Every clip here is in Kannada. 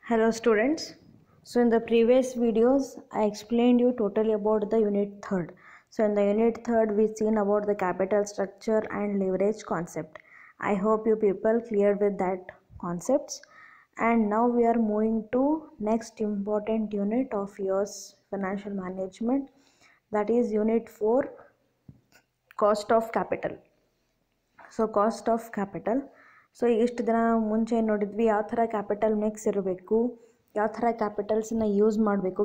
Hello students. So in the previous videos I explained you totally about the unit 3rd. So in the unit 3rd we seen about the capital structure and leverage concept. I hope you people cleared with that concepts, and now we are moving to next important unit of yours, financial management, that is unit 4, cost of capital. So cost of capital. So ಇಷ್ಟು ದಿನ ಮುಂಚೆ ನೋಡಿದ್ವಿ ಯಾವ ಥರ ಕ್ಯಾಪಿಟಲ್ ಮಿಕ್ಸ್ ಇರಬೇಕು, ಯಾವ ಥರ ಕ್ಯಾಪಿಟಲ್ಸನ್ನ ಯೂಸ್ ಮಾಡಬೇಕು,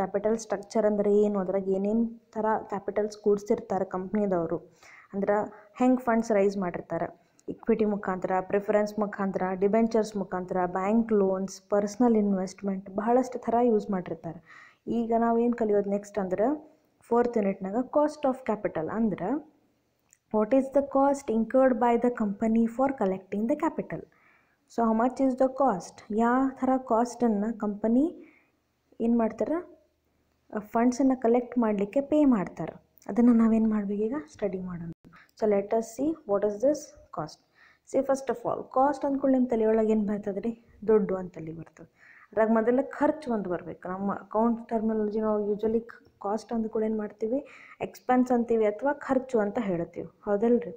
ಕ್ಯಾಪಿಟಲ್ ಸ್ಟ್ರಕ್ಚರ್ ಅಂದರೆ ಏನು, ಅದ್ರಾಗ ಏನೇನು ಥರ ಕ್ಯಾಪಿಟಲ್ಸ್ ಕೂಡಿಸಿರ್ತಾರೆ ಕಂಪ್ನಿದವರು, ಅಂದ್ರೆ ಹೆಂಗೆ ಫಂಡ್ಸ್ ರೈಸ್ ಮಾಡಿರ್ತಾರೆ, ಇಕ್ವಿಟಿ ಮುಖಾಂತರ, ಪ್ರಿಫರೆನ್ಸ್ ಮುಖಾಂತರ, ಡಿಬೆಂಚರ್ಸ್ ಮುಖಾಂತರ, ಬ್ಯಾಂಕ್ ಲೋನ್ಸ್, ಪರ್ಸ್ನಲ್ ಇನ್ವೆಸ್ಟ್ಮೆಂಟ್, ಬಹಳಷ್ಟು ಥರ ಯೂಸ್ ಮಾಡಿರ್ತಾರೆ. ಈಗ ನಾವೇನು ಕಲಿಯೋದು ನೆಕ್ಸ್ಟ್ ಅಂದ್ರೆ 4th ಯೂನಿಟ್ನಾಗ ಕಾಸ್ಟ್ ಆಫ್ ಕ್ಯಾಪಿಟಲ್ ಅಂದ್ರೆ what is the cost incurred by the company for collecting the capital. So how much is the cost, ಯಾವ ಥರ ಕಾಸ್ಟನ್ನು ಕಂಪನಿ ಏನು ಮಾಡ್ತಾರೆ, ಫಂಡ್ಸನ್ನು ಕಲೆಕ್ಟ್ ಮಾಡಲಿಕ್ಕೆ ಪೇ ಮಾಡ್ತಾರೆ. ಅದನ್ನು ನಾವೇನು ಮಾಡಬೇಕು, ಈಗ ಸ್ಟಡಿ ಮಾಡೋಣ. So let us see what is this cost. C first of all cost ಅಂದ್ಕೊಂಡು ನಿಮ್ಮ ತಲೆಯೊಳಗೆ ಏನು ಬರ್ತದೆ ರೀ, ದುಡ್ಡು ಅಂತಲ್ಲಿ ಬರ್ತದೆ. ಅದ್ರಾಗ ಮೊದಲ ಖರ್ಚು ಒಂದು ಬರಬೇಕು. ನಮ್ಮ ಅಕೌಂಟ್ ಟರ್ಮಿನಾಲಜಿ ನಾವು ಯೂಶ್ವಲಿ ಕಾಸ್ಟ್ ಅಂದ ಕೂಡ ಏನು ಮಾಡ್ತೀವಿ, ಎಕ್ಸ್ಪೆನ್ಸ್ ಅಂತೀವಿ ಅಥವಾ ಖರ್ಚು ಅಂತ ಹೇಳ್ತೀವಿ, ಹೌದಲ್ರಿ.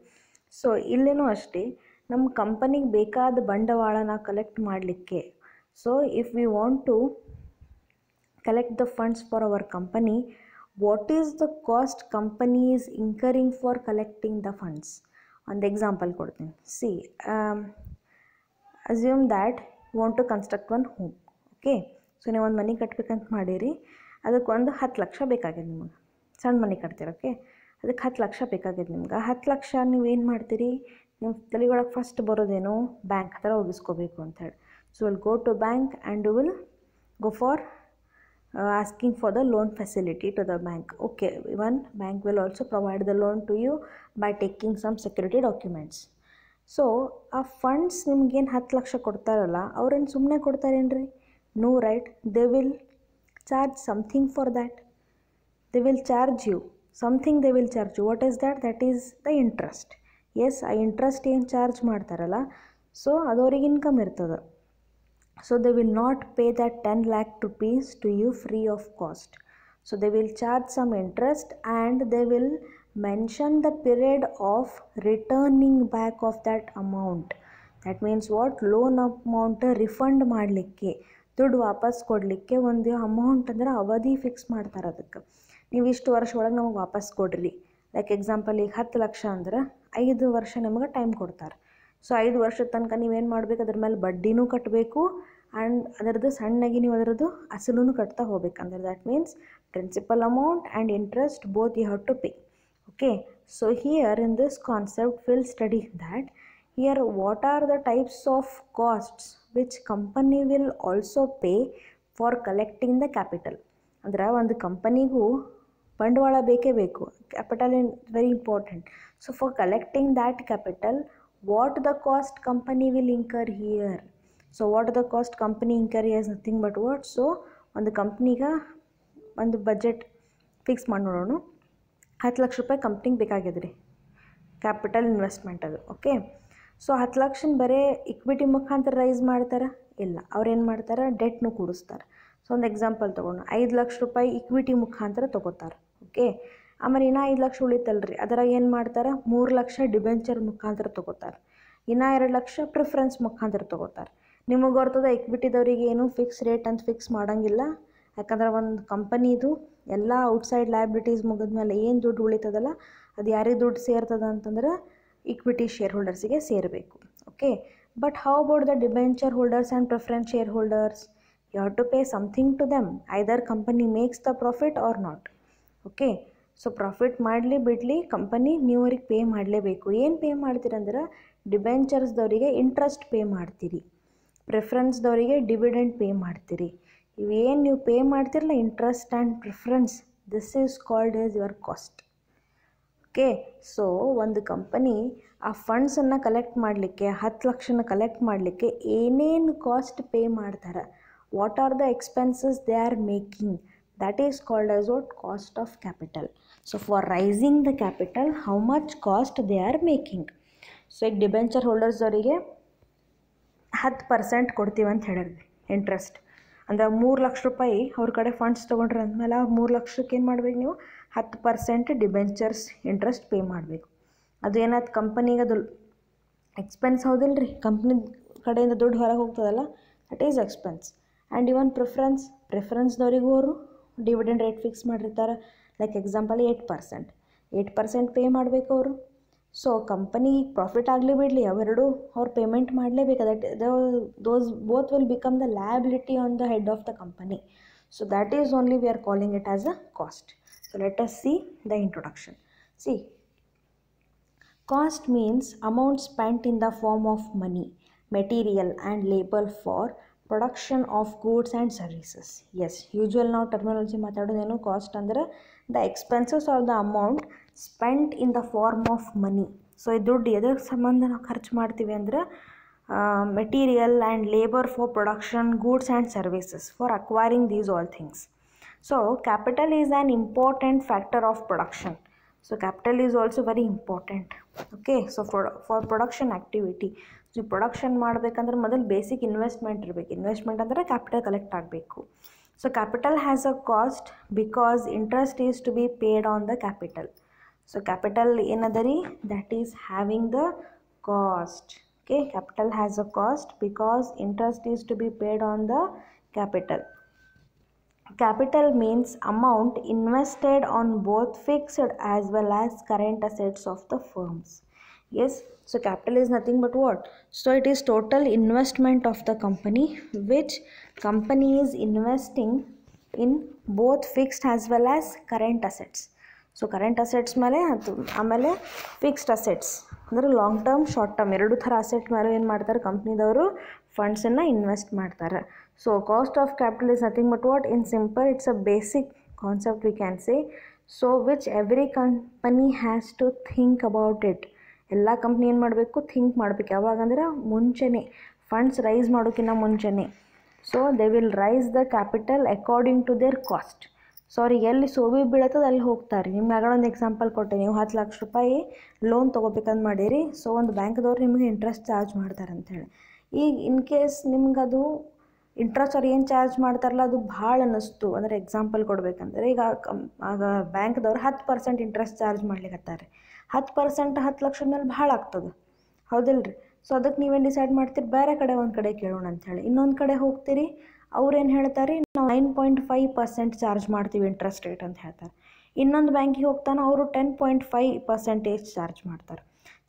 ಸೊ ಇಲ್ಲೇನೂ ಅಷ್ಟೇ, ನಮ್ಮ ಕಂಪನಿಗೆ ಬೇಕಾದ ಬಂಡವಾಳನ ಕಲೆಕ್ಟ್ ಮಾಡಲಿಕ್ಕೆ, so if we want to collect the funds for our company, what is the cost company is incurring for collecting the funds. ಒಂದು ಎಕ್ಸಾಂಪಲ್ ಕೊಡ್ತೀನಿ. See assume that you want to construct one home. Okay, so ನೀವು ಒಂದು ಮನೆ ಕಟ್ಬೇಕಂತ ಮಾಡಿರಿ, ಅದಕ್ಕೆ ಒಂದು 10 ಲಕ್ಷ ಬೇಕಾಗಿದೆ ನಿಮಗೆ. ಸಣ್ಣ ಮನೆ ಕಟ್ತೀರ, ಓಕೆ, ಅದಕ್ಕೆ 10 ಲಕ್ಷ ಬೇಕಾಗಿದೆ ನಿಮ್ಗೆ. 10 ಲಕ್ಷ ನೀವು ಏನು ಮಾಡ್ತೀರಿ, ನಿಮ್ಮ ತಲೆಯೊಳಗೆ ಫಸ್ಟ್ ಬರೋದೇನು, ಬ್ಯಾಂಕ್ ಹತ್ರ ಹೋಗಿಸ್ಕೋಬೇಕು ಅಂಥೇಳಿ. So will go to bank and you will go for asking for the loan facility to the bank. Okay, even bank will also provide the loan to you by taking some security documents. So ಆ ಫಂಡ್ಸ್ ನಿಮ್ಗೇನು 10 ಲಕ್ಷ ಕೊಡ್ತಾರಲ್ಲ, ಅವ್ರೇನು ಸುಮ್ಮನೆ ಕೊಡ್ತಾರೇನ್ರಿ? No, right. They will charge something for that. They will charge you something. They will charge you. What is that? That is the interest. Yes, ಆ ಇಂಟ್ರೆಸ್ಟ್ ಏನು ಚಾರ್ಜ್ ಮಾಡ್ತಾರಲ್ಲ, ಸೊ ಅದು ಅವ್ರಿಗೆ ಇನ್ಕಮ್ ಇರ್ತದೆ. So they will not pay that 10 lakh rupees to you free of cost. So they will charge some interest and they will mention the period of returning back of that amount. That means what? Loan amount refund ಮಾಡಲಿಕ್ಕೆ, ದುಡ್ಡು ವಾಪಸ್ ಕೊಡಲಿಕ್ಕೆ ಒಂದು ಅಮೌಂಟ್ ಅಂದರೆ ಅವಧಿ ಫಿಕ್ಸ್ ಮಾಡ್ತಾರೆ. ಅದಕ್ಕೆ ನೀವು ಇಷ್ಟು ವರ್ಷ ಒಳಗೆ ನಮಗೆ ವಾಪಸ್ ಕೊಡ್ರಿ. ಲೈಕ್ ಎಕ್ಸಾಂಪಲ್, ಈಗ 10 ಲಕ್ಷ ಅಂದ್ರೆ 5 ವರ್ಷ ನಿಮಗೆ ಟೈಮ್ ಕೊಡ್ತಾರೆ. ಸೊ 5 ವರ್ಷದ ತನಕ ನೀವೇನು ಮಾಡಬೇಕು, ಅದ್ರ ಮೇಲೆ ಬಡ್ಡಿನೂ ಕಟ್ಟಬೇಕು ಆ್ಯಂಡ್ ಅದರದ್ದು ಸಣ್ಣಗೆ ನೀವು ಅದರದ್ದು ಅಸಲೂ ಕಟ್ತಾ ಹೋಗ್ಬೇಕು. ಅಂದರೆ that means principal amount and interest both you have to pay. Okay, so here in this concept will study that here what are the types of costs which company will also pay for collecting the capital. ಅಂದ್ರೆ ಒಂದು ಕಂಪನಿಗೂ ಬಂಡವಾಳ ಬೇಕೇ ಬೇಕು. Capital in very important. So for collecting that capital, what the cost company will incur here. So what the cost company incur is nothing but what? So ಒಂದು ಕಂಪ್ನಿಗೆ ಒಂದು ಬಜೆಟ್ ಫಿಕ್ಸ್ ಮಾಡಿ ನೋಡೋಣ. 10 ಲಕ್ಷ ರೂಪಾಯಿ ಕಂಪ್ನಿಗೆ ಬೇಕಾಗಿದೆ ರೀ, ಕ್ಯಾಪಿಟಲ್ ಇನ್ವೆಸ್ಟ್ಮೆಂಟ್ ಅದು. ಓಕೆ, ಸೊ 10 ಲಕ್ಷನ ಬರೀ ಇಕ್ವಿಟಿ ಮುಖಾಂತರ ರೈಸ್ ಮಾಡ್ತಾರೆ? ಇಲ್ಲ, ಅವ್ರು ಏನು ಮಾಡ್ತಾರೆ, ಡೆಟ್ನು ಕೂಡಿಸ್ತಾರೆ. ಸೊ ಒಂದು ಎಕ್ಸಾಂಪಲ್ ತೊಗೊಂಡು 5 ಲಕ್ಷ ರೂಪಾಯಿ ಇಕ್ವಿಟಿ ಮುಖಾಂತರ ತೊಗೋತಾರೆ. ಓಕೆ, ಆಮೇಲೆ ಇನ್ನೂ 5 ಲಕ್ಷ ಉಳಿತಲ್ರಿ, ಅದರಾಗ ಏನು ಮಾಡ್ತಾರೆ, 3 ಲಕ್ಷ ಡಿಬೆಂಚರ್ ಮುಖಾಂತರ ತೊಗೋತಾರೆ. ಇನ್ನೂ 2 ಲಕ್ಷ ಪ್ರಿಫರೆನ್ಸ್ ಮುಖಾಂತರ ತೊಗೋತಾರೆ. ನಿಮಗೆ ಬರ್ತದೆ ಇಕ್ವಿಟಿದವ್ರಿಗೆ ಏನು ಫಿಕ್ಸ್ ರೇಟ್ ಅಂತ ಫಿಕ್ಸ್ ಮಾಡೋಂಗಿಲ್ಲ. ಯಾಕಂದ್ರೆ ಒಂದು ಕಂಪನಿದು ಎಲ್ಲ ಔಟ್ಸೈಡ್ ಲಯಬಿಲಿಟೀಸ್ ಮುಗಿದ್ಮೇಲೆ ಏನು ದುಡ್ಡು ಉಳಿತದಲ್ಲ, ಅದು ಯಾರಿಗೆ ದುಡ್ಡು ಸೇರ್ತದೆ ಅಂತಂದ್ರೆ ಇಕ್ವಿಟಿ ಶೇರ್ ಹೋಲ್ಡರ್ಸಿಗೆ ಸೇರಬೇಕು. Okay, but how about the debenture holders and preference share holders? You have to pay something to them, either company makes the profit or not. Okay, so profit ಮಾಡಲಿ ಬಿಡಲಿ ಕಂಪನಿ ನೀವು ಅವ್ರಿಗೆ ಪೇ ಮಾಡಲೇಬೇಕು. ಏನು ಪೇ ಮಾಡ್ತೀರಂದ್ರೆ, ಡಿಬೆಂಚರ್ಸ್ದವರಿಗೆ ಇಂಟ್ರೆಸ್ಟ್ ಪೇ ಮಾಡ್ತೀರಿ, ಪ್ರಿಫರೆನ್ಸ್ದವರಿಗೆ ಡಿವಿಡೆಂಡ್ ಪೇ ಮಾಡ್ತೀರಿ. ಇವೇನು ನೀವು ಪೇ ಮಾಡ್ತಿರಲ್ಲ, interest and preference, this is called as your cost. Okay, so ಒಂದು ಕಂಪನಿ ಆ ಫಂಡ್ಸನ್ನು ಕಲೆಕ್ಟ್ ಮಾಡಲಿಕ್ಕೆ, 10 ಲಕ್ಷನ ಕಲೆಕ್ಟ್ ಮಾಡಲಿಕ್ಕೆ ಏನೇನು ಕಾಸ್ಟ್ ಪೇ ಮಾಡ್ತಾರೆ, what are the expenses they are making, that is called as what? Cost of capital. So for raising the capital, how much cost they are making. So ಈಗ ಡಿಬೆಂಚರ್ ಹೋಲ್ಡರ್ಸ್ ಅವರಿಗೆ 10% ಕೊಡ್ತೀವಿ ಅಂತ ಹೇಳಿದ್ವಿ. ಇಂಟ್ರೆಸ್ಟ್. ಅಂದರೆ 3 ಲಕ್ಷ ರೂಪಾಯಿ ಅವ್ರ ಕಡೆ ಫಂಡ್ಸ್ ತೊಗೊಂಡ್ರೆ ಅಂದಮೇಲೆ ಆ 3 ಲಕ್ಷಕ್ಕೆ ಏನು ಮಾಡ್ಬೇಕು ನೀವು 10% ಡಿಬೆಂಚರ್ಸ್ ಇಂಟ್ರೆಸ್ಟ್ ಪೇ ಮಾಡಬೇಕು. ಅದು ಏನಾಯ್ತು ಕಂಪನಿಗೆ ಅದು ಎಕ್ಸ್ಪೆನ್ಸ್ ಹೌದಿಲ್ಲ ರೀ, ಕಂಪ್ನಿ ಕಡೆಯಿಂದ ದುಡ್ಡು ಹೊರಗೆ ಹೋಗ್ತದಲ್ಲ, that is expense. And even ಪ್ರಿಫರೆನ್ಸ್ದವರಿಗೂ ಅವರು ಡಿವಿಡೆಂಡ್ ರೇಟ್ ಫಿಕ್ಸ್ ಮಾಡಿರ್ತಾರೆ. ಲೈಕ್ ಎಕ್ಸಾಂಪಲ್ 8% ಪೇ ಮಾಡಬೇಕು ಅವರು. ಸೊ ಕಂಪನಿಗೆ ಪ್ರಾಫಿಟ್ ಆಗಲಿ ಬಿಡಲಿ ಅವೆರಡು ಅವ್ರು ಪೇಮೆಂಟ್ ಮಾಡಲೇಬೇಕು. Those both will become the liability on the head of the company. So that is only we are calling it as a cost. So let us see the introduction. See, cost means amount spent in the form of money, material and labor for production of goods and services. Yes, usual ನಾವು ಟರ್ಮಿನಾಲಜಿ ಮಾತಾಡೋದೇನು, ಕಾಸ್ಟ್ ಅಂದರೆ the expenses are the amount spent in the form of money. So ಈ ದುಡ್ಡು ಎದ್ರ ಸಂಬಂಧ ನಾವು ಖರ್ಚು ಮಾಡ್ತೀವಿ ಅಂದ್ರೆ material and labour for production goods and services for acquiring these all things. So capital is an important factor of production. So capital is also very important. Okay, so for production activity, so production ಮಾಡಬೇಕಂದ್ರೆ ಮೊದಲು ಬೇಸಿಕ್ ಇನ್ವೆಸ್ಟ್ಮೆಂಟ್ ಇರಬೇಕು. ಇನ್ವೆಸ್ಟ್ಮೆಂಟ್ ಅಂದರೆ ಕ್ಯಾಪಿಟಲ್ ಕಲೆಕ್ಟ್ ಆಗಬೇಕು. So capital has a cost because interest is to be paid on the capital. So capital ಏನದ ರೀ, that is having the cost. Okay, capital has a cost because interest is to be paid on the capital. Capital means amount invested on both fixed as well as current assets of the firms. Yes, so capital is nothing but what? So it is total investment of the company, which company is investing in both fixed as well as current assets. So current assets ಮೇಲೆ ಆಮೇಲೆ ಫಿಕ್ಸ್ಡ್ ಅಸೆಟ್ಸ್ ಅಂದರೆ ಲಾಂಗ್ ಟರ್ಮ್ ಶಾರ್ಟ್ ಟರ್ಮ್ ಎರಡು ಥರ ಅಸೆಟ್ ಮೇಲೆ ಏನು ಮಾಡ್ತಾರೆ ಕಂಪ್ನಿದವರು ಫಂಡ್ಸನ್ನು ಇನ್ವೆಸ್ಟ್ ಮಾಡ್ತಾರೆ. So cost of capital is nothing but what? In simple, it's a basic concept we can say. So which every company has to think about it. ಎಲ್ಲ ಕಂಪ್ನಿ ಏನು ಮಾಡಬೇಕು, ಥಿಂಕ್ ಮಾಡಬೇಕು. ಯಾವಾಗಂದ್ರೆ ಮುಂಚೆನೇ ಫಂಡ್ಸ್ ರೈಸ್ ಮಾಡೋಕ್ಕಿಂತ ಮುಂಚೆನೇ. So they will raise the capital according to their cost. So ಅವ್ರಿಗೆ ಎಲ್ಲಿ ಸೋವಿ ಬೀಳತ್ತದ ಅಲ್ಲಿ ಹೋಗ್ತಾರೆ. ನಿಮ್ಗೆ ಆಗಳೊಂದು ಎಕ್ಸಾಂಪಲ್ ಕೊಟ್ಟೆ, ನೀವು 10 ಲಕ್ಷ ರೂಪಾಯಿ ಲೋನ್ ತೊಗೋಬೇಕಂತ ಮಾಡಿರಿ. ಸೊ ಒಂದು ಬ್ಯಾಂಕ್ದವ್ರು ನಿಮಗೆ ಇಂಟ್ರೆಸ್ಟ್ ಚಾರ್ಜ್ ಮಾಡ್ತಾರೆ ಅಂಥೇಳಿ. ಈಗ ಇನ್ ಕೇಸ್ ನಿಮ್ಗೆ ಅದು ಇಂಟ್ರೆಸ್ಟ್ ಅವ್ರು ಏನು ಚಾರ್ಜ್ ಮಾಡ್ತಾರಲ್ಲ ಅದು ಭಾಳ ಅನ್ನಿಸ್ತು ಅಂದರೆ ಎಕ್ಸಾಂಪಲ್ ಕೊಡಬೇಕಂದ್ರೆ ಈಗ ಆಗ ಬ್ಯಾಂಕ್ದವ್ರು 10% ಇಂಟ್ರೆಸ್ಟ್ ಚಾರ್ಜ್ ಮಾಡ್ಲಿಕ್ಕತ್ತಾರೆ. 10% 10 ಲಕ್ಷದ ಮೇಲೆ ಭಾಳ ಆಗ್ತದೆ, ಹೌದಿಲ್ಲ ರೀ. ಸೊ ಅದಕ್ಕೆ ನೀವೇನು ಡಿಸೈಡ್ ಮಾಡ್ತೀರಿ, ಬೇರೆ ಕಡೆ ಒಂದು ಕಡೆ ಕೇಳೋಣ ಅಂಥೇಳಿ ಇನ್ನೊಂದು ಕಡೆ ಹೋಗ್ತೀರಿ. ಅವ್ರೇನು ಹೇಳ್ತಾರೆ, ನಾವು 9.5% ಚಾರ್ಜ್ ಮಾಡ್ತೀವಿ ಇಂಟ್ರೆಸ್ಟ್ ರೇಟ್ ಅಂತ ಹೇಳ್ತಾರೆ. ಇನ್ನೊಂದು ಬ್ಯಾಂಕಿಗೆ ಹೋಗ್ತಾನೆ, ಅವರು 10.5% ಚಾರ್ಜ್ ಮಾಡ್ತಾರೆ.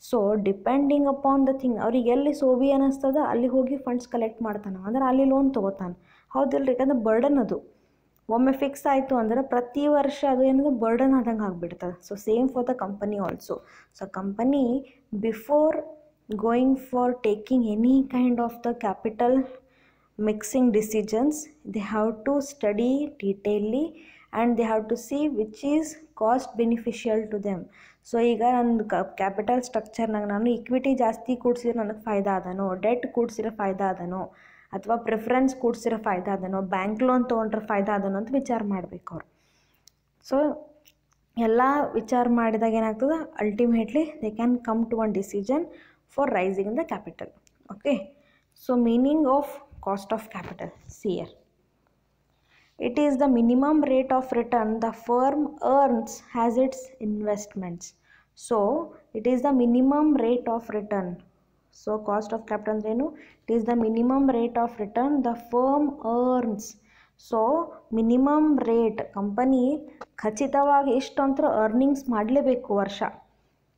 So depending upon the thing ಅವ್ರಿಗೆ ಎಲ್ಲಿ ಸೋಬಿ ಅನ್ನಿಸ್ತದ ಅಲ್ಲಿ ಹೋಗಿ ಫಂಡ್ಸ್ ಕಲೆಕ್ಟ್ ಮಾಡ್ತಾನೆ, ಅಂದ್ರೆ ಅಲ್ಲಿ ಲೋನ್ ತೊಗೋತಾನೆ, ಹೌದಿಲ್ಲ ರೀ. ಯಾಕಂದ್ರೆ ಬರ್ಡನ್ ಅದು ಒಮ್ಮೆ ಫಿಕ್ಸ್ ಆಯಿತು ಅಂದರೆ ಪ್ರತಿ ವರ್ಷ ಅದು ಏನದು ಬರ್ಡನ್ ಆದಂಗೆ ಆಗಿಬಿಡ್ತದೆ. So same for the company also. So company before going for taking any kind of the capital mixing decisions, they have to study detailly and they have to see which is cost beneficial to them. So ಈಗ ನನ್ನ ಕ್ಯಾಪಿಟಲ್ ಸ್ಟ್ರಕ್ಚರ್ನಾಗ ನಾನು ಇಕ್ವಿಟಿ ಜಾಸ್ತಿ ಕೂಡಿಸಿದ್ರೆ ನನಗೆ ಫಾಯ್ದಾ ಅದನೋ, ಡೆಟ್ ಕೂಡಿಸಿದ್ರೆ ಫಾಯ್ದಾ ಅದನೋ, ಅಥವಾ ಪ್ರಿಫರೆನ್ಸ್ ಕೂಡಿಸಿರೋ ಫಾಯ್ದಾ ಅದನೋ, ಬ್ಯಾಂಕ್ ಲೋನ್ ತೊಗೊಂಡ್ರೆ ಫಾಯ್ದಾ ಅದನೋ ಅಂತ ವಿಚಾರ ಮಾಡಬೇಕು ಅವ್ರು. ಸೊ ಎಲ್ಲ ವಿಚಾರ ಮಾಡಿದಾಗ ಏನಾಗ್ತದೆ, ultimately they can come to one decision for raising the capital. Okay, so meaning of cost of capital, see here. It is the minimum rate of return the firm earns as its investments. So it is the minimum rate of return. So cost of capital andrenu, it is the minimum rate of return the firm earns. So minimum rate company ಖಚಿತವಾಗಿ ಇಷ್ಟು ಅಂತ ಅರ್ನಿಂಗ್ಸ್ ಮಾಡಲೇಬೇಕು ವರ್ಷ.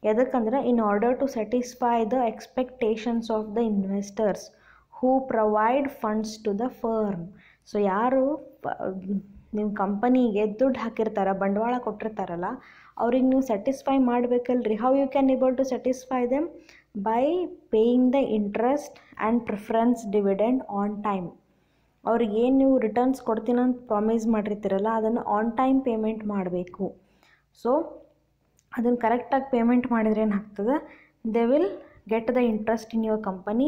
ಎದಕ್ಕಂದ್ರೆ in order to satisfy the expectations of the investors who provide funds to the firm. So ಯಾರು ನೀವು ಕಂಪನಿಗೆ ದುಡ್ಡು ಹಾಕಿರ್ತಾರೆ, ಬಂಡವಾಳ ಕೊಟ್ಟಿರ್ತಾರಲ್ಲ, ಅವ್ರಿಗೆ ನೀವು ಸ್ಯಾಟಿಸ್ಫೈ ಮಾಡಬೇಕಲ್ರಿ. How you can able to satisfy them? By paying the interest and preference dividend on time. ಅವ್ರಿಗೆ ಏನು ನೀವು ರಿಟರ್ನ್ಸ್ ಕೊಡ್ತೀನಂತ ಪ್ರಾಮಿಸ್ ಮಾಡಿರ್ತೀರಲ್ಲ ಅದನ್ನು ಆನ್ ಟೈಮ್ ಪೇಮೆಂಟ್ ಮಾಡಬೇಕು. ಸೊ ಅದನ್ನು ಕರೆಕ್ಟಾಗಿ ಪೇಮೆಂಟ್ ಮಾಡಿದ್ರೆ ಏನಾಗ್ತದೆ, they will get the interest in your company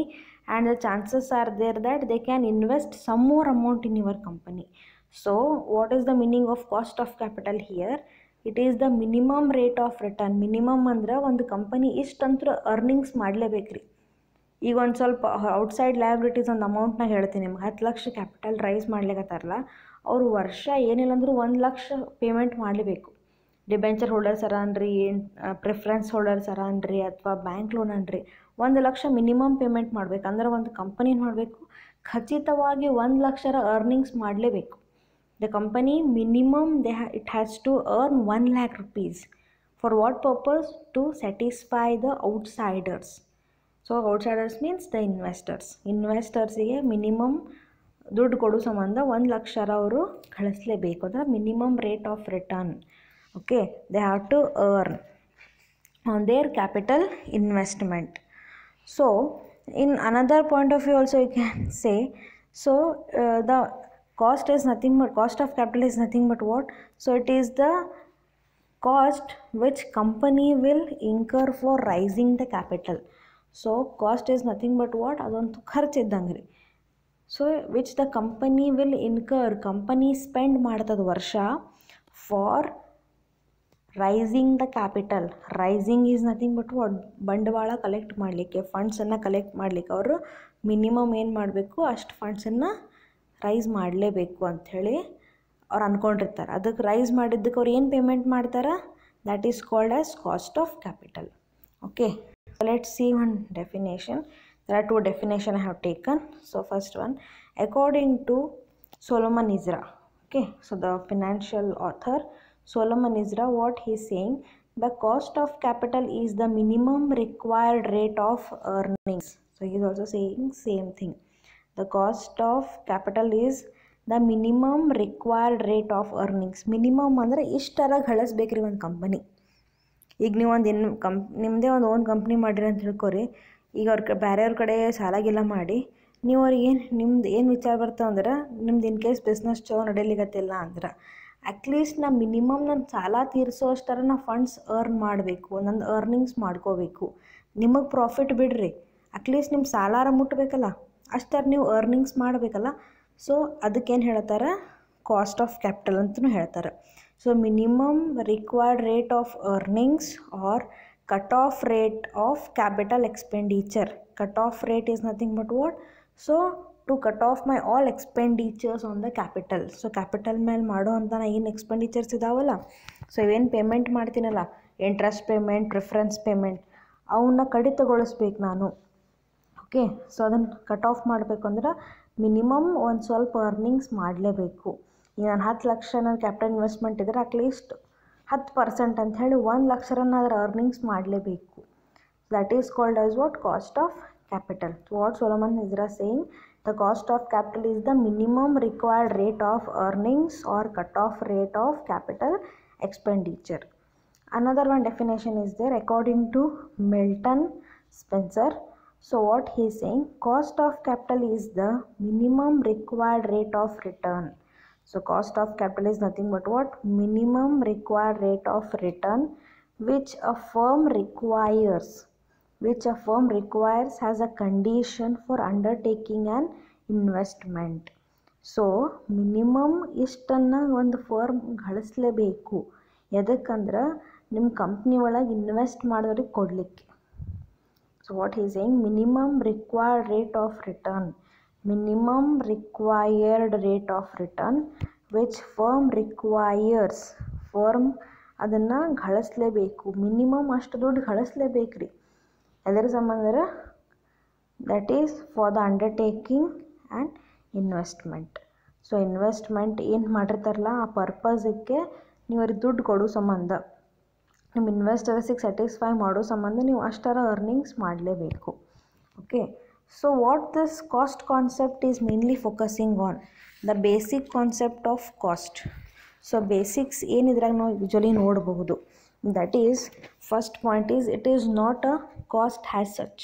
and the chances are there that they can invest some more amount in your company. So what is the meaning of cost of capital here? It is the minimum rate of return. Minimum ಅಂದ್ರೆ ಒಂದು ಕಂಪನಿ ಇಷ್ಟಂತೂ ಅರ್ನಿಂಗ್ಸ್ ಮಾಡಲೇಬೇಕ್ರಿ. ಈಗ ಒಂದು ಸ್ವಲ್ಪ ಔಟ್ಸೈಡ್ ಲಯಬಿಲಿಟೀಸ್ ಒಂದು ಅಮೌಂಟ್ನ ಹೇಳ್ತೀನಿ ನಿಮ್ಗೆ. 10 ಲಕ್ಷ ಕ್ಯಾಪಿಟಲ್ ರೈಸ್ ಮಾಡ್ಲಿಕ್ಕತ್ತಾರಲ್ಲ, ಅವರು ವರ್ಷ ಏನಿಲ್ಲ ಅಂದರೂ 1 ಲಕ್ಷ ಪೇಮೆಂಟ್ ಮಾಡಲೇಬೇಕು. ಡಿಬೆಂಚರ್ ಹೋಲ್ಡರ್ಸ್ ಅನ್ರಿ, ಪ್ರಿಫರೆನ್ಸ್ ಹೋಲ್ಡರ್ಸ್ ಅನ್ರಿ, ಅಥವಾ ಬ್ಯಾಂಕ್ ಲೋನ್ ಅನ್ರಿ, 1 ಲಕ್ಷ ಮಿನಿಮಮ್ ಪೇಮೆಂಟ್ ಮಾಡಬೇಕು. ಅಂದ್ರೆ ಒಂದು ಕಂಪನಿ ಮಾಡಬೇಕು, ಖಚಿತವಾಗಿ 1 ಲಕ್ಷರ ಅರ್ನಿಂಗ್ಸ್ ಮಾಡಲೇಬೇಕು. The company minimum it has to earn 1 lakh rupees. For what purpose? To satisfy the outsiders. So outsiders means the ಇನ್ವೆಸ್ಟರ್ಸಿಗೆ ಮಿನಿಮಮ್ ದುಡ್ಡು ಕೊಡೋ ಸಂಬಂಧ 1 ಲಕ್ಷರ ಅವರು ಗಳಿಸಲೇಬೇಕು. ಅಂದರೆ minimum rate of return. Okay, they have to earn on their capital investment. So in another point of view also you can say, so the cost is nothing but, cost of capital is nothing but what? So it is the cost which company will incur for raising the capital. So cost is nothing but what? ಅದೊಂದು ಖರ್ಚು ಇದ್ದಂಗೆ ರೀ. So which the company will incur, company spend ಮಾಡ್ತದೆ ವರ್ಷ for raising the capital. Raising is nothing but what? ಬಂಡವಾಳ ಕಲೆಕ್ಟ್ ಮಾಡಲಿಕ್ಕೆ, ಫಂಡ್ಸನ್ನು ಕಲೆಕ್ಟ್ ಮಾಡಲಿಕ್ಕೆ ಅವರು ಮಿನಿಮಮ್ ಏನು ಮಾಡಬೇಕು, ಅಷ್ಟು ಫಂಡ್ಸನ್ನು ರೈಸ್ ಮಾಡಲೇಬೇಕು ಅಂಥೇಳಿ ಅವ್ರು ಅಂದ್ಕೊಂಡಿರ್ತಾರೆ. ಅದಕ್ಕೆ ರೈಸ್ ಮಾಡಿದ್ದಕ್ಕೆ ಅವ್ರು ಏನು ಪೇಮೆಂಟ್ ಮಾಡ್ತಾರೆ? That is called as cost of capital. Okay, let's see one definition. There are 2 definitions I have taken. So first one, according to Solomon Isra. Okay, so the financial author Solomon Isra, what he is saying, the cost of capital is the minimum required rate of earnings. So he is also saying same thing. The cost of capital is the minimum required rate of earnings. Minimum ಅಂದರೆ ಇಷ್ಟರ ಗಳಿಸ್ಬೇಕ್ರಿ ಒಂದು ಕಂಪನಿ. ಈಗ ನೀವು ಒಂದು ನಿಮ್ಮದೇ ಒಂದು ಓನ್ ಕಂಪ್ನಿ ಮಾಡಿರಿ ಅಂತ ತಿಳ್ಕೊರಿ. ಈಗ ಬೇರೆಯವ್ರ ಕಡೆ ಸಾಲಾಗಿಲ್ಲ ಮಾಡಿ ನೀವು ಅವ್ರಿಗೆ ನಿಮ್ದು ಏನು ವಿಚಾರ ಬರ್ತಾವೆ ಅಂದ್ರೆ, ನಿಮ್ದು ಇನ್ ಕೇಸ್ ಬಿಸ್ನೆಸ್ ಚಲೋ ನಡೀಲಿಕತ್ತಿಲ್ಲ ಅಂದ್ರೆ ಅಟ್ಲೀಸ್ಟ್ ನಾ ಮಿನಿಮಮ್ ನನ್ನ ಸಾಲ ತೀರಿಸೋ ಅಷ್ಟರ ನಾ ಫಂಡ್ಸ್ ಅರ್ನ್ ಮಾಡಬೇಕು, ನಂದು ಅರ್ನಿಂಗ್ಸ್ ಮಾಡ್ಕೋಬೇಕು. ನಿಮಗೆ ಪ್ರಾಫಿಟ್ ಬಿಡ್ರಿ, ಅಟ್ಲೀಸ್ಟ್ ನಿಮ್ಮ ಸಾಲಾರ ಮುಟ್ಟಬೇಕಲ್ಲ, ಅಷ್ಟರ ನೀವು ಅರ್ನಿಂಗ್ಸ್ ಮಾಡಬೇಕಲ್ಲ. ಸೊ ಅದಕ್ಕೇನು ಹೇಳ್ತಾರೆ? ಕಾಸ್ಟ್ ಆಫ್ ಕ್ಯಾಪಿಟಲ್ ಅಂತಲೂ ಹೇಳ್ತಾರೆ. So minimum required rate of earnings or cut-off rate of capital expenditure. Cut-off rate is nothing but what? So to cut off my all expenditures on the capital. So capital ಮೇಲೆ ಮಾಡೋ ಅಂತ ನಾ ಏನು ಎಕ್ಸ್ಪೆಂಡಿಚರ್ಸ್ ಇದಾವಲ್ಲ, ಸೊ ಇವೇನು ಪೇಮೆಂಟ್ ಮಾಡ್ತೀನಲ್ಲ, ಇಂಟ್ರೆಸ್ಟ್ ಪೇಮೆಂಟ್, ಪ್ರಿಫರೆನ್ಸ್ ಪೇಮೆಂಟ್, ಅವನ್ನ ಕಡಿತಗೊಳಿಸ್ಬೇಕು ನಾನು. ಓಕೆ, ಸೊ ಅದನ್ನು ಕಟ್ ಆಫ್ ಮಾಡಬೇಕು ಅಂದ್ರೆ ಮಿನಿಮಮ್ ಒಂದು ಸ್ವಲ್ಪ ಅರ್ನಿಂಗ್ಸ್ ಮಾಡಲೇಬೇಕು. ಈಗ ನಾನು 10 ಲಕ್ಷ ನನ್ನ ಕ್ಯಾಪಿಟಲ್ ಇನ್ವೆಸ್ಟ್ಮೆಂಟ್ ಇದ್ದರೆ ಅಟ್ಲೀಸ್ಟ್ 10% ಅಂತ ಹೇಳಿ 1 ಲಕ್ಷರನ್ನು ಅದರ ಅರ್ನಿಂಗ್ಸ್ ಮಾಡಲೇಬೇಕು. That is called as what? Cost of capital. What Solomon is saying, the cost of capital is the minimum required rate of earnings or cut off rate of capital expenditure. Another one definition is there according to Milton Spencer. So what he is saying, cost of capital is the minimum required rate of return. So cost of capital is nothing but what? Minimum required rate of return which a firm requires as a condition for undertaking an investment. So minimum ಇಷ್ಟನ್ನು ಒಂದು ಫರ್ಮ್ ಗಳಿಸಲೇಬೇಕು. ಎದಕ್ಕಂದ್ರೆ ನಿಮ್ಮ ಕಂಪ್ನಿ ಒಳಗೆ ಇನ್ವೆಸ್ಟ್ ಮಾಡೋರಿಗೆ ಕೊಡಲಿಕ್ಕೆ. So what is saying, minimum required rate of return, minimum required rate of return which firm requires, firm ಅದನ್ನು ಗಳಿಸಲೇಬೇಕು. ಮಿನಿಮಮ್ ಅಷ್ಟು ದುಡ್ಡು ಗಳಿಸಲೇಬೇಕು ರೀ. ಅದರ ಸಂಬಂಧ that is for the undertaking and investment. So investment ಏನು ಮಾಡಿರ್ತಾರಲ್ಲ ಆ ಪರ್ಪಸ್ಗೆ ನೀವು ಅವ್ರಿಗೆ ದುಡ್ಡು ಕೊಡೋ ಸಂಬಂಧ, ನಿಮ್ಮ ಇನ್ವೆಸ್ಟರ್ಸಿಗೆ ಸ್ಯಾಟಿಸ್ಫೈ ಮಾಡೋ ಸಂಬಂಧ ನೀವು ಅಷ್ಟರ ಅರ್ನಿಂಗ್ಸ್ ಮಾಡಲೇಬೇಕು. Okay, so what this cost concept is mainly focusing on? The basic concept of cost. So basics ಏನಿದ್ರಾಗ ನಾವು ಯೂಶ್ವಲಿ ನೋಡಬಹುದು. That is, first point is, it is not a cost as such.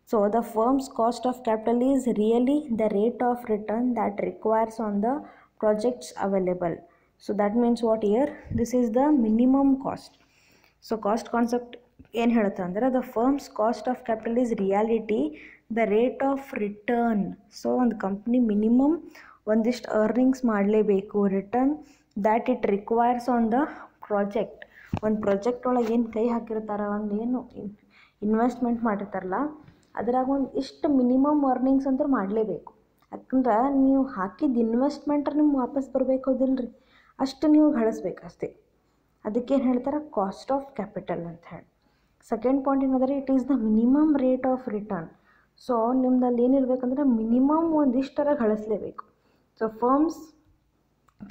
So the firm's cost of capital is really the rate of return that requires on the projects available. So that means what here? This is the minimum cost. So cost concept ಏನು ಹೇಳುತ್ತೆ ಅಂದರೆ, the firm's cost of capital is reality the rate of return. So ಒಂದು ಕಂಪ್ನಿ ಮಿನಿಮಮ್ ಒಂದಿಷ್ಟು ಅರ್ನಿಂಗ್ಸ್ ಮಾಡಲೇಬೇಕು, return that it requires on the project. ಒಂದು ಪ್ರಾಜೆಕ್ಟ್ ಒಳಗೆ ಏನು ಕೈ ಹಾಕಿರ್ತಾರೆ, ಒಂದು ಏನು ಇನ್ವೆಸ್ಟ್ಮೆಂಟ್ ಮಾಡಿರ್ತಾರಲ್ಲ ಅದ್ರಾಗ ಒಂದು ಇಷ್ಟು ಮಿನಿಮಮ್ ಅರ್ನಿಂಗ್ಸ್ ಅಂತ ಮಾಡಲೇಬೇಕು. ಯಾಕಂದ್ರೆ ನೀವು ಹಾಕಿದ ಇನ್ವೆಸ್ಟ್ಮೆಂಟ್ರೆ ನಿಮ್ಗೆ ವಾಪಸ್ ಬರಬೇಕು ಹೌದಿಲ್ರಿ, ಅಷ್ಟು ನೀವು ಗಳಿಸ್ಬೇಕು ಅಷ್ಟೇ. ಅದಕ್ಕೇನು ಹೇಳ್ತಾರೆ ಕಾಸ್ಟ್ ಆಫ್ ಕ್ಯಾಪಿಟಲ್ ಅಂತ ಹೇಳಿ. ಸೆಕೆಂಡ್ ಪಾಯಿಂಟ್ ಏನಂದರೆ it is the minimum rate of return. So ನಿಮ್ದಲ್ಲಿ ಏನಿರಬೇಕಂದ್ರೆ ಮಿನಿಮಮ್ ಒಂದಿಷ್ಟರ ಗಳಿಸಲೇಬೇಕು. So firms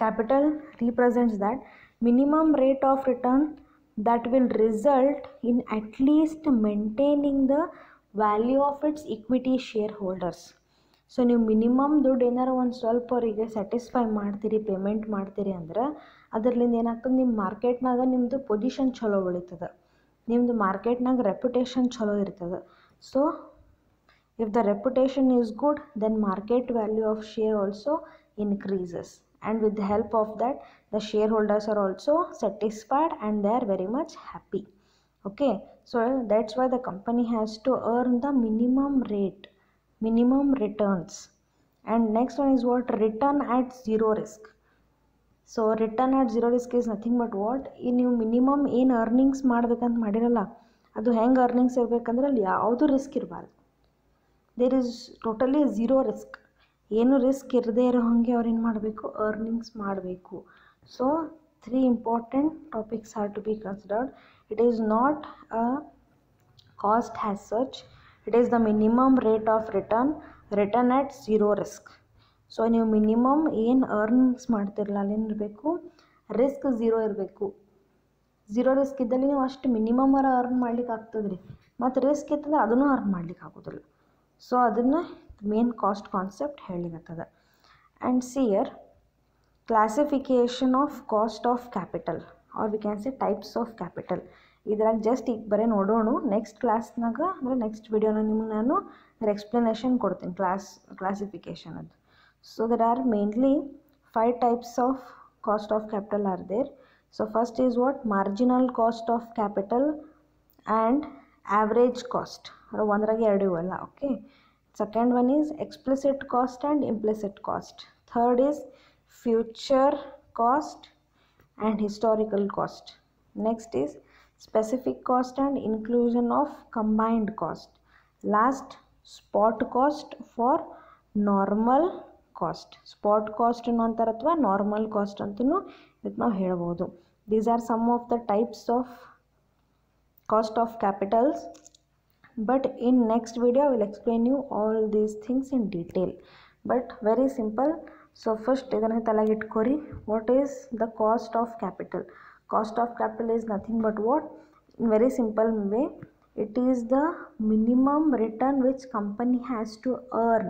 capital represents that minimum rate of return that will result in at least maintaining the value of its equity shareholders. So ನೀವು ಮಿನಿಮಮ್ ದುಡ್ಡು ಏನಾರು ಒಂದು ಸ್ವಲ್ಪ ಅವರಿಗೆ ಸ್ಯಾಟಿಸ್ಫೈ ಮಾಡ್ತೀರಿ, ಪೇಮೆಂಟ್ ಮಾಡ್ತೀರಿ ಅಂದ್ರೆ ಅದರ್ಲಿಂದ ಏನಾಗ್ತದೆ, ನಿಮ್ಮ ಮಾರ್ಕೆಟ್ನಾಗ ನಿಮ್ಮದು ಪೊಸಿಷನ್ ಚಲೋ ಬೆಳೀತದೆ, ನಿಮ್ಮದು ಮಾರ್ಕೆಟ್ನಾಗ ರೆಪ್ಯುಟೇಷನ್ ಚಲೋ ಇರ್ತದೆ. So if the reputation is good, then market value of share also increases, and with the help of that the shareholders are also satisfied and they are very much happy. Okay, so that's why the company has to earn the minimum rate, minimum returns. And next one is what? Return at zero risk. So return at zero risk is nothing but what? ನೀವು ಮಿನಿಮಮ್ ಏನು ಅರ್ನಿಂಗ್ಸ್ ಮಾಡ್ಬೇಕಂತ ಮಾಡಿರಲ್ಲ, ಅದು ಹೆಂಗೆ ಅರ್ನಿಂಗ್ಸ್ ಇರಬೇಕಂದ್ರೆ ಅಲ್ಲಿ ಯಾವುದು ರಿಸ್ಕ್ ಇರಬಾರ್ದು. There is totally zero risk. ಏನು ರಿಸ್ಕ್ ಇರದೇ ಇರೋ ಹಾಗೆ ಅವ್ರು ಏನು ಮಾಡಬೇಕು, ಅರ್ನಿಂಗ್ಸ್ ಮಾಡಬೇಕು. So 3 important topics are to be considered. It is not a cost has such, it is the minimum rate of return, return at zero risk. So ನೀವು ಮಿನಿಮಮ್ ಏನು ಅರ್ನಿಂಗ್ಸ್ ಮಾಡ್ತಿರಲ್ಲ ಅಲ್ಲೇನಿರಬೇಕು, ರಿಸ್ಕ್ ಝೀರೋ ಇರಬೇಕು. ಝೀರೋ ರಿಸ್ಕ್ ಇದ್ದಲ್ಲಿ ನೀವು ಅಷ್ಟು ಮಿನಿಮಮ್ ಅರ್ನ್ ಮಾಡ್ಲಿಕ್ಕೆ ಆಗ್ತದೆ ರೀ, ಮತ್ತು ರಿಸ್ಕ್ ಇತ್ತಂದ್ರೆ ಅದನ್ನು ಅರ್ನ್ ಮಾಡ್ಲಿಕ್ಕೆ ಆಗೋದಿಲ್ಲ. ಸೊ ಅದನ್ನು ಮೇನ್ ಕಾಸ್ಟ್ ಕಾನ್ಸೆಪ್ಟ್ ಹೇಳಿಗತ್ತದ. And see here classification of cost of capital, or we can say types of capital. ಇದ್ರಾಗ ಜಸ್ಟ್ ಈಗ ಬರೀ ನೋಡೋಣ. ನೆಕ್ಸ್ಟ್ ಕ್ಲಾಸ್ನಾಗ ಅಂದರೆ ನೆಕ್ಸ್ಟ್ ವಿಡಿಯೋನ ನಿಮ್ಗೆ ನಾನು ಎಕ್ಸ್ಪ್ಲನೇಷನ್ ಕೊಡ್ತೀನಿ ಕ್ಲಾಸಿಫಿಕೇಷನ್ ಅದು. So there are mainly 5 types of cost of capital are there. So first is what? Marginal cost of capital and average cost. ಒಂದರಾಗೆ ಎರಡು ಇವಲ್ಲ. Okay. Second one is explicit cost and implicit cost. Third is future cost and historical cost. Next is specific cost and inclusion of combined cost. Last spot cost for normal cost. Spot cost ಅಂತಾರೆ ಅಥವಾ ನಾರ್ಮಲ್ ಕಾಸ್ಟ್ ಅಂತಲೂ ಇದಕ್ಕೆ ನಾವು ಹೇಳ್ಬೋದು. These are some of the types of cost of capitals, but in next video I will explain you all these things in detail, but very simple. So first idanna talaga itkori, what is the cost of capital? Cost of capital is nothing but what? In very simple way, it is the minimum return which company has to earn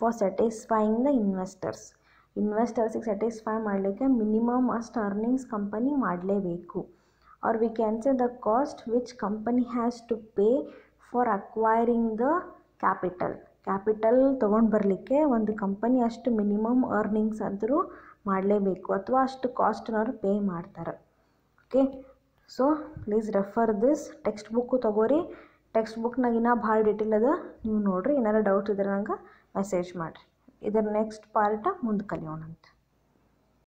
for satisfying the investors. Investors satisfy ಮಾಡಲಿಕ್ಕೆ minimum ಅಷ್ಟು earnings company ಮಾಡಲೇಬೇಕು. Or we can say the cost which company has to pay for acquiring the capital. Capital ತೊಗೊಂಡು ಬರಲಿಕ್ಕೆ ಒಂದು ಕಂಪನಿ ಅಷ್ಟು ಮಿನಿಮಮ್ ಅರ್ನಿಂಗ್ಸ್ ಅಂದರೂ ಮಾಡಲೇಬೇಕು, ಅಥವಾ ಅಷ್ಟು ಕಾಸ್ಟ್ನವ್ರು ಪೇ ಮಾಡ್ತಾರೆ. Okay. So please refer this. Text book ತೊಗೋರಿ. ಟೆಕ್ಸ್ಟ್ ಬುಕ್ನಾಗ ಇನ್ನೂ ಭಾಳ ಡೀಟೇಲ್ ಅದ, ನೀವು ನೋಡಿರಿ. ಏನಾರು ಡೌಟ್ಸ್ ಇದ್ರೆ ನಂಗೆ ಮೆಸೇಜ್ ಮಾಡಿರಿ. ಇದರ ನೆಕ್ಸ್ಟ್ ಪಾರ್ಟ ಮುಂದೆ ಕಲಿಯೋಣಂತ.